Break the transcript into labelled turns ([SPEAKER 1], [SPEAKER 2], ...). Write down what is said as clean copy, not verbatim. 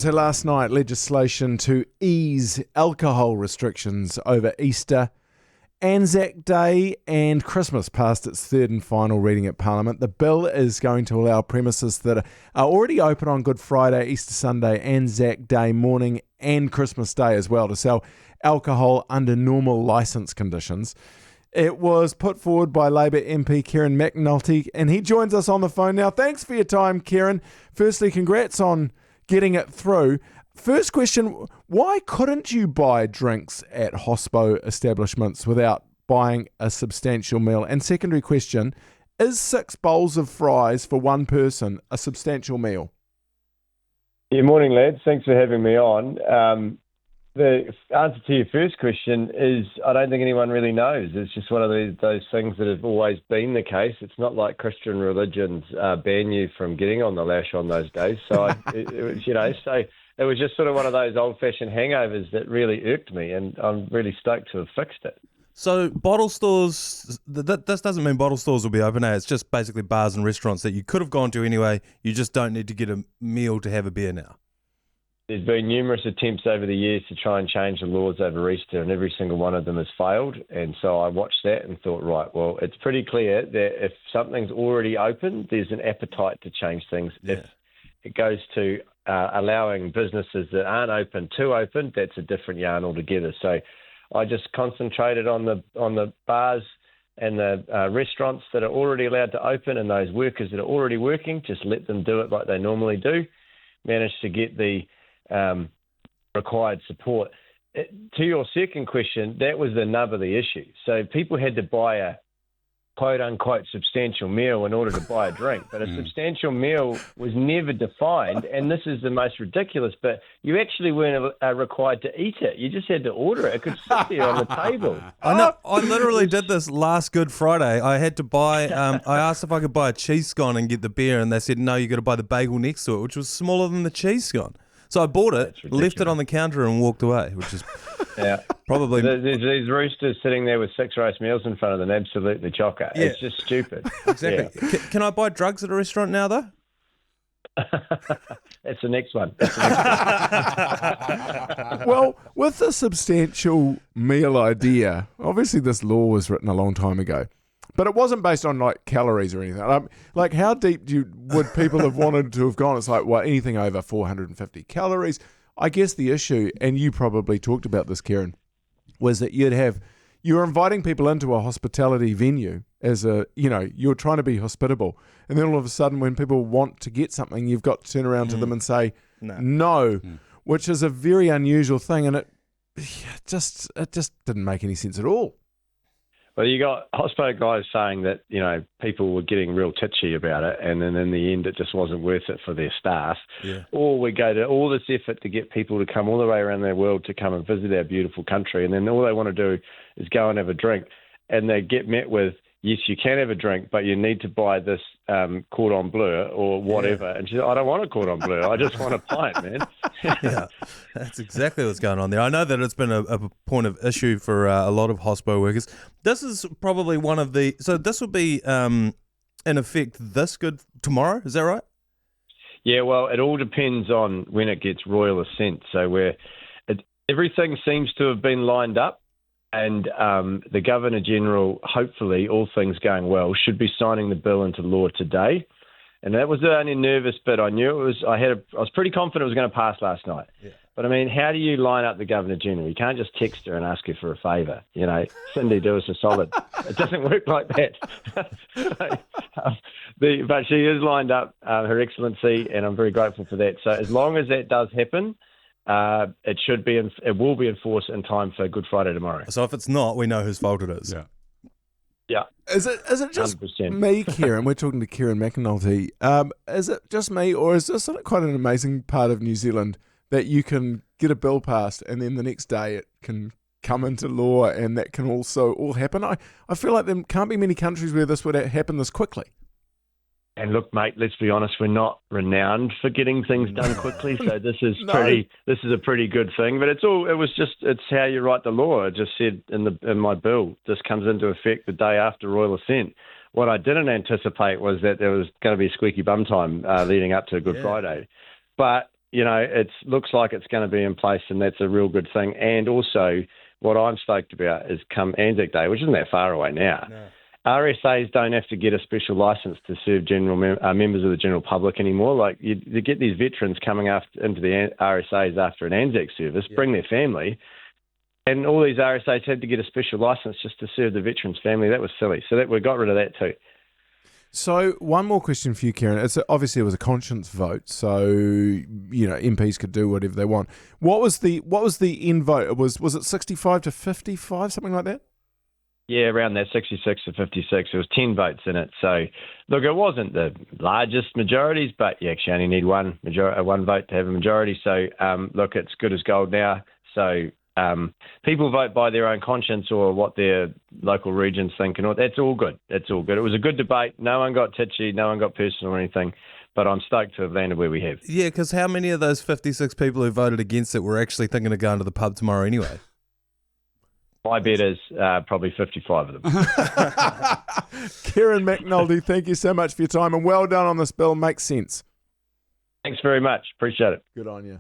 [SPEAKER 1] So last night, legislation to ease alcohol restrictions over Easter, Anzac Day and Christmas passed its third and final reading at Parliament. The bill is going to allow premises that are already open on Good Friday, Easter Sunday, Anzac Day morning and Christmas Day as well to sell alcohol under normal licence conditions. It was put forward by Labour MP Kieran McAnulty, and he joins us on the phone now. Thanks for your time, Kieran. Firstly, congrats on getting it through. First question, why couldn't you buy drinks at hospo establishments without buying a substantial meal? And secondary question, is 6 bowls of fries for one person a substantial meal?
[SPEAKER 2] Yeah, morning, lads. Thanks for having me on. The answer to your first question is I don't think anyone really knows. It's just one of those things that have always been the case. It's not like Christian religions ban you from getting on the lash on those days. So it was just sort of one of those old-fashioned hangovers that really irked me, and I'm really stoked to have fixed it.
[SPEAKER 3] So bottle stores, this doesn't mean bottle stores will be open, It's just basically bars and restaurants that you could have gone to anyway. You just don't need to get a meal to have a beer now.
[SPEAKER 2] There's been numerous attempts over the years to try and change the laws over Easter, and every single one of them has failed. And so I watched that and thought, right, well, it's pretty clear that if something's already open, there's an appetite to change things. Yeah. If it goes to allowing businesses that aren't open to open, that's a different yarn altogether. So I just concentrated on the bars and the restaurants that are already allowed to open, and those workers that are already working, just let them do it like they normally do. Managed to get the required support. To your second question, that was the nub of the issue. So people had to buy a quote-unquote substantial meal in order to buy a drink, but a substantial meal was never defined, and this is the most ridiculous, but you actually weren't required to eat it. You just had to order it. It could sit there on the table.
[SPEAKER 3] I know. I literally did this last Good Friday. I had to buy, I asked if I could buy a cheese scone and get the beer, and they said, no, you got to buy the bagel next to it, which was smaller than the cheese scone. So I bought it, left it on the counter and walked away, which is probably...
[SPEAKER 2] There's these roosters sitting there with 6 roast meals in front of them, absolutely chocker. Yeah. It's just stupid.
[SPEAKER 3] Exactly. Yeah. Can I buy drugs at a restaurant now, though?
[SPEAKER 2] That's the next one.
[SPEAKER 1] Well, with the substantial meal idea, obviously this law was written a long time ago. But it wasn't based on like calories or anything. Like how deep would people have wanted to have gone? It's like, well, anything over 450 calories. I guess the issue, and you probably talked about this, Kieran, was that you were inviting people into a hospitality venue as you're trying to be hospitable. And then all of a sudden when people want to get something, you've got to turn around to them and say no, which is a very unusual thing. And it just didn't make any sense at all.
[SPEAKER 2] Well, you got hospo guys saying that, people were getting real titchy about it, and then in the end it just wasn't worth it for their staff. Yeah. Or we go to all this effort to get people to come all the way around the world to come and visit our beautiful country, and then all they want to do is go and have a drink, and they get met with, yes, you can have a drink, but you need to buy this cordon bleu or whatever. Yeah. And she said, I don't want a cordon bleu. I just want a pint, man.
[SPEAKER 3] Yeah, that's exactly what's going on there. I know that it's been a point of issue for a lot of hospo workers. This is probably one of the... So this will be, in effect, this good tomorrow. Is that right?
[SPEAKER 2] Yeah, well, it all depends on when it gets royal assent. So everything seems to have been lined up. And the Governor-General, hopefully, all things going well, should be signing the bill into law today. And that was the only nervous bit. I knew it was. I was pretty confident it was going to pass last night. Yeah. But, I mean, how do you line up the Governor-General? You can't just text her and ask her for a favour. Cindy, do us a solid. It doesn't work like that. But she is lined up, Her Excellency, and I'm very grateful for that. So as long as that does happen, it will be enforced in time for Good Friday tomorrow.
[SPEAKER 3] So if it's not, we know whose fault it is.
[SPEAKER 2] Yeah.
[SPEAKER 1] Is it just
[SPEAKER 2] 100%.
[SPEAKER 1] Me, Kieran? We're talking to Kieran McAnulty. Is it just me, or is this quite an amazing part of New Zealand that you can get a bill passed and then the next day it can come into law, and that can also all happen? I feel like there can't be many countries where this would happen this quickly.
[SPEAKER 2] And look, mate, let's be honest, we're not renowned for getting things done quickly, so this is a pretty good thing. But it's how you write the law. It just said in my bill, this comes into effect the day after royal assent. What I didn't anticipate was that there was going to be squeaky bum time leading up to Good Friday. But it looks like it's going to be in place, and that's a real good thing. And also, what I'm stoked about is come Anzac Day, which isn't that far away now.
[SPEAKER 3] No.
[SPEAKER 2] RSAs don't have to get a special license to serve members of the general public anymore. Like you get these veterans coming into the RSAs after an Anzac service, bring their family, and all these RSAs had to get a special license just to serve the veterans' family. That was silly. So we got rid of that too.
[SPEAKER 1] So one more question for you, Kieran. Obviously it was a conscience vote, so MPs could do whatever they want. What was the end vote? Was it 65 to 55, something like that?
[SPEAKER 2] Yeah, around that 66 to 56. There was 10 votes in it. So, look, it wasn't the largest majorities, but you actually only need one vote to have a majority. So, look, it's good as gold now. So, people vote by their own conscience or what their local regions think, and that's all good. That's all good. It was a good debate. No one got titchy. No one got personal or anything. But I'm stoked to have landed where we have.
[SPEAKER 3] Yeah, because how many of those 56 people who voted against it were actually thinking of going to the pub tomorrow anyway?
[SPEAKER 2] My bet is probably 55 of them.
[SPEAKER 1] Kieran McAnulty, thank you so much for your time, and well done on this bill. Makes sense.
[SPEAKER 2] Thanks very much. Appreciate it.
[SPEAKER 1] Good on you.